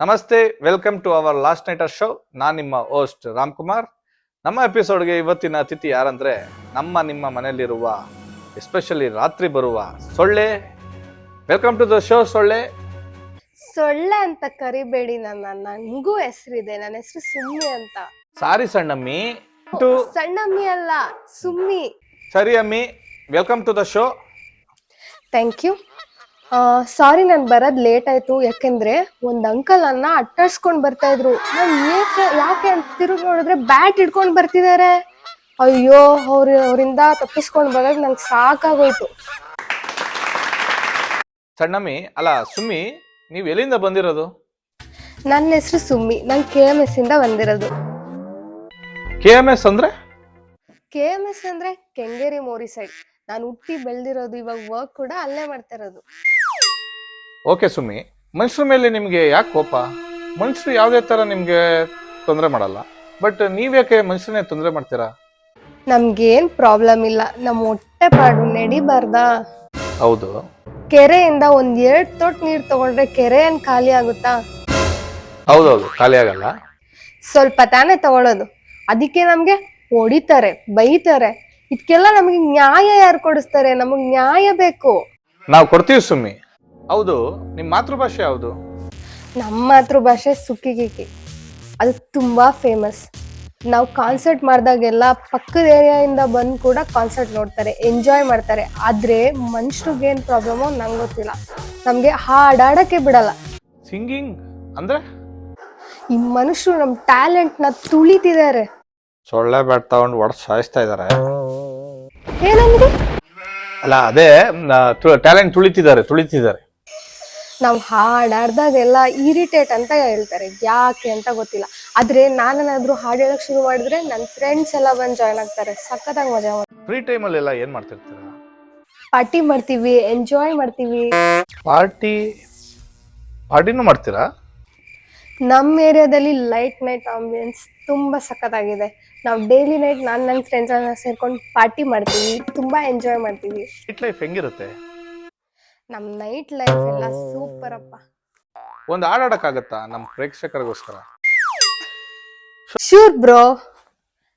ನಮಸ್ತೆ, welcome to our last night show. ನಾನು ನಿಮ್ಮ ಹೋಸ್ಟ್ ರಾಮ್ಕುಮಾರ್. ನಮ್ಮ ಎಪಿಸೋಡ್ಗೆ ಇವತ್ತಿನ ಅತಿಥಿ ಯಾರಂದ್ರೆ ನಿಮ್ಮ ಮನೆಯಲ್ಲಿರುವ ಎಸ್ಪೆಷಲಿ ರಾತ್ರಿ ಬರುವ ಸೊಳ್ಳೆ. ವೆಲ್ಕಮ್ ಟು ದ ಶೋ ಸೊಳ್ಳೆ. ಸೊಳ್ಳೆ ಅಂತ ಕರಿಬೇಡಿ ನನಗೂ ಹೆಸರಿದೆ. ನನ್ನ ಹೆಸರು ಸುಮ್ಮಿ ಅಂತ. ಸಾರಿ ಸಣ್ಣಮ್ಮಿ. ಸಣ್ಣಮ್ಮಿ ಅಲ್ಲ, ಸುಮ್ಮಿ. ಸರಿ ಅಮ್ಮಿ, welcome to the show. Thank you. Sorry, ನಾನು ಬರೋದು ಲೇಟ್ ಆಯ್ತು. ಯಾಕೆಂದ್ರೆ ಒಂದ್ ಅಂಕಲ್ ಅನ್ನ ಅಟ್ಟಾಡ್ಸ್ಕೊಂಡ್ ಬರ್ತಾ ಇದ್ರು. ನಾನು ಯಾಕೆ ಅಂತ ತಿರುಗಿ ನೋಡಿದ್ರೆ ಬ್ಯಾಟ್ ಹಿಡ್ಕೊಂಡ್ ಬರ್ತಿದ್ದಾರೆ. ಅಯ್ಯೋ, ಅವರಿಂದ ತಪ್ಪಿಸ್ಕೊಂಡ್ ಬರೋದು ನಂಗೆ ಸಾಕಾಗೋಯ್ತು. ಸಣ್ಣಮ್ಮಿ ಅಲ್ಲ ಸುಮ್ಮಿ, ನೀವು ಎಲ್ಲಿಂದ ಬಂದಿರೋದು? ನನ್ನ ಹೆಸರು ಸುಮ್ಮಿ. ನಾನು KMS ಇಂದ ಬಂದಿರೋದು. KMS ಅಂದ್ರೆ? KMS ಅಂದ್ರೆ ಕೆಂಗೇರಿ ಮೋರಿ ಸೈಡ್. ನಾನು ಹುಟ್ಟಿ ಬೆಳೆದಿರೋದು, ಇವಾಗ ವರ್ಕ್ ಕೂಡ ಅಲ್ಲೇ ಮಾಡ್ತಾ ಇರೋದು. ಓಕೆ ಸುಮ್ಮಿ, ಮನುಷ್ಯರ ಮೇಲೆ ನಿಮ್ಗೆ ಯಾಕೆ ಕೋಪ? ಮನುಷ್ಯರು ಯಾವುದೇ ತರ ನಿಮ್ಗೆ ತೊಂದರೆ ಮಾಡಲ್ಲ, ಬಟ್ ನೀವ್ಯಾಕೆ ಮನುಷ್ಯರನ್ನೇ ತೊಂದರೆ ಮಾಡ್ತೀರಾ? ನಮ್ಗೇನ್ ಪ್ರಾಬ್ಲಮ್ ಇಲ್ಲ, ನಮ್ಮ ಹೊಟ್ಟೆ ಪಾಡು ನಡಿಬಾರ್ದಾ? ಹೌದು. ಕೆರೆಯಿಂದ ಒಂದ್ 2 ತೊಟ್ ನೀರ್ ತಗೊಂಡ್ರೆ ಕೆರೆ ಏನ್ ಖಾಲಿ ಆಗುತ್ತಾ? ಹೌದೌದು, ಖಾಲಿ ಆಗಲ್ಲ. ಸ್ವಲ್ಪ ತಾನೇ ತಗೊಳ್ಳೋದು. ಅದಕ್ಕೆ ನಮ್ಗೆ ಹೊಡಿತಾರೆ, ಬೈತಾರೆ. ಇದಕ್ಕೆಲ್ಲ ನಮ್ಗೆ ನ್ಯಾಯ ಯಾರು ಕೊಡಿಸ್ತಾರೆ? ನಮಗ್ ನ್ಯಾಯ ಬೇಕು. ನಾವು ಕೊಡ್ತೀವಿ ಸುಮ್ಮಿ. ಹೌದು, ನಿಮ್ ಮಾತೃಭಾಷೆ ಯಾವುದು? ನಮ್ಮ ಮಾತೃಭಾಷೆ ಸುಕ್ಕಿಗಿಕ್ಕಿ. ಅದು ತುಂಬಾ ಫೇಮಸ್. ನಾವು ಕಾನ್ಸರ್ಟ್ ಮಾಡಿದಾಗೆಲ್ಲ ಪಕ್ಕದ ಏರಿಯಾಯಿಂದ ಬಂದು ಕೂಡ ಕಾನ್ಸರ್ಟ್ ನೋಡ್ತಾರೆ, ಎಂಜಾಯ್ ಮಾಡ್ತಾರೆ. ಆದ್ರೆ ಮನುಷ್ಯರಿಗೆ ಏನ್ ಪ್ರಾಬ್ಲಮೋ ನಂಗೆ ಗೊತ್ತಿಲ್ಲ. ನಮ್ಗೆ ಹಾಡಾಡಕ್ಕೆ ಬಿಡಲ್ಲ. ಸಿಂಗಿಂಗ್ ಅಂದ್ರೆ? ಈ ಮನುಷ್ಯರು ನಮ್ ಟ್ಯಾಲೆಂಟ್ ನ ತುಳಿತಿದ್ದಾರೆ. ಸೊಳ್ಳೆ ಬ್ಯಾಟ್ ತಗೊಂಡು ಹೊಡೆದು ಸಾಯಿಸ್ತಾ ಇದಾರೆ. ಏನಂದ್ರೆ? ಅಲ್ಲ, ಅದೇ ಟ್ಯಾಲೆಂಟ್ ತುಳಿತಿದ್ದಾರೆ. ನಾವು ಹಾಡಾಡ್ದಾಗೆಲ್ಲ ಇರಿಟೇಟ್ ಅಂತ ಹೇಳ್ತಾರೆ. ಯಾಕೆ ಅಂತ ಗೊತ್ತಿಲ್ಲ. ಆದ್ರೆ ನಾನೇನಾದ್ರೂ ಹಾಡು ಹೇಳಕ್ ಶುರು ಮಾಡಿದ್ರೆ ನನ್ನ ಫ್ರೆಂಡ್ಸ್ ಎಲ್ಲ ಬಂದು ಜಾಯ್ನ್ ಆಗ್ತಾರೆ. ಸಖತ್ತಾಗಿ ಮಜಾ ಮಾಡ್ತೀವಿ. ಫ್ರೀ ಟೈಮಲ್ಲಿ ಎಲ್ಲ ಏನ್ ಮಾಡ್ತಿರ್ತೀರಾ? ಪಾರ್ಟಿ ಮಾಡ್ತೀವಿ, ಎಂಜಾಯ್ ಮಾಡ್ತೀವಿ. ಪಾರ್ಟಿನೂ ಮಾಡ್ತೀರಾ? ನಮ್ಮ ಏರಿಯಾದಲ್ಲಿ ಲೈಟ್ ನೈಟ್ ಆಂಬಿಯನ್ಸ್ ತುಂಬಾ ಸಖತ್ತಾಗಿದೆ. ನಾವು ಡೈಲಿ ನೈಟ್ ನನ್ನ ಫ್ರೆಂಡ್ಸ್ ಎಲ್ಲ ಸೇರ್ಕೊಂಡು ಪಾರ್ಟಿ ಮಾಡ್ತೀವಿ, ತುಂಬಾ ಎಂಜಾಯ್ ಮಾಡ್ತೀವಿ. ನೈಟ್ ಲೈಫ್ ಹೆಂಗಿರುತ್ತೆ? ನಮ್ ನೈಟ್ ಲೈಫ್ ಎಲ್ಲ ಸೂಪರ್ ಅಪ್ಪ. ಒಂದು ಹಾಡಾಡಕ್ಕಾಗತ್ತಾ ನಮ್ಮ ಪ್ರೇಕ್ಷಕರಿಗೋಸ್ಕರ? Sure bro.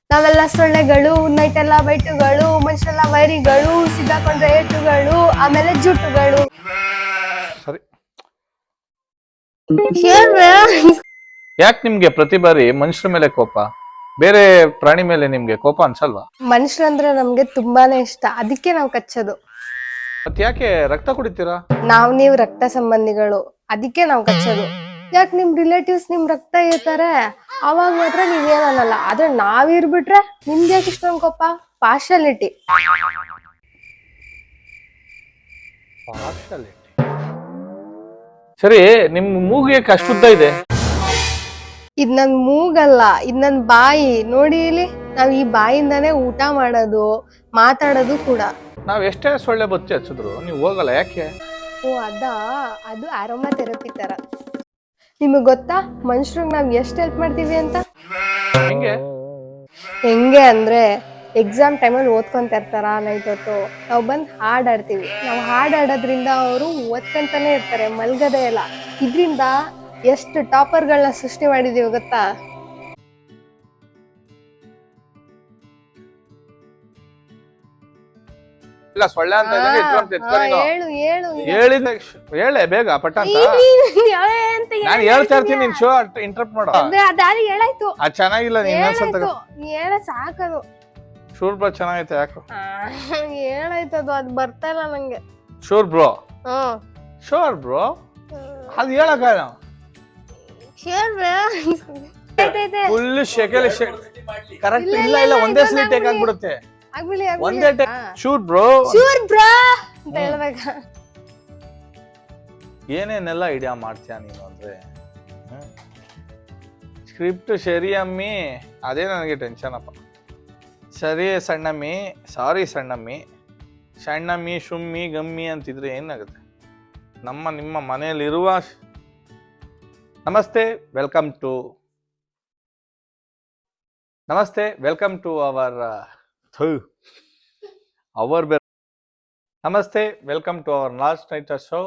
ನಾವೆಲ್ಲ ಸೊಳ್ಳೆಗಳು, ನೈಟ್ ಎಲ್ಲ ಬೈಟುಗಳು, ಮನುಷ್ಯರೆಲ್ಲ ವೈರಿಗಳು, ಸಿಗಾಕೊಂಡ್ರೆ ಏಟುಗಳು, ಆಮೇಲೆ ಜುಟ್ಟುಗಳು. ಸರಿ. ಶೂರ್. ಯಾಕೆ ನಿಮ್ಗೆ ಪ್ರತಿ ಬಾರಿ ಮನುಷ್ಯರ ಮೇಲೆ ಕೋಪ, ಬೇರೆ ಪ್ರಾಣಿ ಮೇಲೆ ನಿಮ್ಗೆ ಕೋಪ ಅನ್ಸಲ್ವಾ? ಮನುಷ್ಯರಂದ್ರೆ ನಮ್ಗೆ ತುಂಬಾನೇ ಇಷ್ಟ, ಅದಕ್ಕೆ ನಾವು ಕಚ್ಚೋದು. ಮತ್ ಯಾಕೆ ರಕ್ತ ಕುಡಿತೀರಾ? ನೀವು ರಕ್ತ ಸಂಬಂಧಿಗಳು, ಅದಕ್ಕೆ ನಾವು ಕಚ್ಚೋದು. ಯಾಕೆ ನಿಮ್ ರಿಲೇಟಿವ್ಸ್ ನಿಮ್ ರಕ್ತ ಇರ್ತಾರೆ, ಅವಾಗ ಮಾತ್ರ ನೀವೇನಲ್ಲ. ಆದ್ರೆ ನಾವಿರ್ಬಿಟ್ರೆ ನಿಮ್ಗೆ ಯಾಕೆ ಇಷ್ಟೊಂದು ಕೋಪ? ಪಾರ್ಶಾಲಿಟಿ. ಸರಿ, ನಿಮ್ ಮೂಗು ಯಾಕೆ ಅಷ್ಟುದ್ದ ಇದೆ? ಇದ್ ನನ್ ಮೂಗಲ್ಲ, ಇದ್ ನನ್ ಬಾಯಿ. ನೋಡಿ ಇಲ್ಲಿ, ನಾವ್ ಈ ಬಾಯಿಂದಾನೇ ಊಟ ಮಾಡೋದು, ಮಾತಾಡೋದು ಕೂಡ. ನಾವ್ ಎಷ್ಟೇ ಸೊಳ್ಳೆ ಬಚ್ಚಿ ಹಚ್ಚಿದ್ರು ನೀವು ಹೋಗಲ್ಲ, ಯಾಕೆ? ಓ ಅದು ಅರೋಮಾ ಥೆರಪಿ ತರ. ನಿಮಗ್ ಗೊತ್ತಾ ಮನುಷ್ಯರಿಗೆ ನಾವ್ ಎಷ್ಟ್ ಹೆಲ್ಪ್ ಮಾಡ್ತೀವಿ ಅಂತ? ಹೆಂಗೆ ಅಂದ್ರೆ, ಎಕ್ಸಾಮ್ ಟೈಮಲ್ಲಿ ಓದ್ಕೊಂತ ಇರ್ತಾರ ನೈಟ್ ಹೊತ್ತು, ನಾವು ಬಂದು ಹಾಡಾಡ್ತೀವಿ. ನಾವು ಹಾಡಾಡೋದ್ರಿಂದ ಅವರು ಓದ್ಕೊಂತಾನೆ ಇರ್ತಾರೆ, ಮಲ್ಗದೇ ಇಲ್ಲ. ಇದ್ರಿಂದ ಎಷ್ಟು ಟಾಪರ್ಗಳನ್ನ ಸೃಷ್ಟಿ ಮಾಡಿದೀವಿ ಗೊತ್ತಾ? ಇಲ್ಲ, ಸೊಳ್ಳೆ ಅಂತ ಹೇಳೆ ಬೇಗ ಪಟ್ಟ ಅಂತ. ನಾನು ಹೇಳ್ತಾ ಇರ್ತೀನಿ, ನಿನ್ ಶೋ ಇಂಟರಪ್ಟ್ ಮಾಡೋ. ಹೇಳಾಯ್ತು. ಚೆನ್ನಾಗಿಲ್ಲ, ಹೇಳ ಸಾಕದು. ಶೂರ್ ಬ್ರೋ ಚೆನ್ನಾಗೈತೆ, ಯಾಕೋ ಹೇಳಾಯ್ತದು, ಅದು ಬರ್ತಾ ಇಲ್ಲ ನಂಗೆ. ಶೂರ್ ಬ್ರೋ ಅದು ಹೇಳಕ ಫುಲ್ ಶೆಕೆಲ್ ಕರೆಕ್ಟ್ ಇಲ್ಲ, ಒಂದೇ ಸಲ ಟೇಕ್ ಆಗ್ಬಿಡುತ್ತೆ. ಒಂದೇ ಶೂರ್ ಬ್ರೋ ಅಂತ ಹೇಳ್ಬೇಕ. ಏನೇನೆಲ್ಲ ಐಡಿಯಾ ಮಾಡ್ತೀಯ ನೀನು ಅಂದ್ರೆ? ಸ್ಕ್ರಿಪ್ಟ್ ಸರಿ ಅಮ್ಮಿ, ಅದೇ ನನಗೆ ಟೆನ್ಷನ್ ಅಪ್ಪ. ಸರಿ ಸಣ್ಣಮ್ಮಿ, ಸಾರಿ ಸಣ್ಣಮ್ಮಿ ಶುಮ್ಮಿ ಗಮ್ಮಿ ಅಂತಿದ್ರೆ ಏನಾಗುತ್ತೆ? ನಿಮ್ಮ ಮನೆಯಲ್ಲಿರುವ ನಮಸ್ತೆ, ವೆಲ್ಕಮ್ ಟು ಅವರ್ ನಮಸ್ತೆ, welcome to our last night show.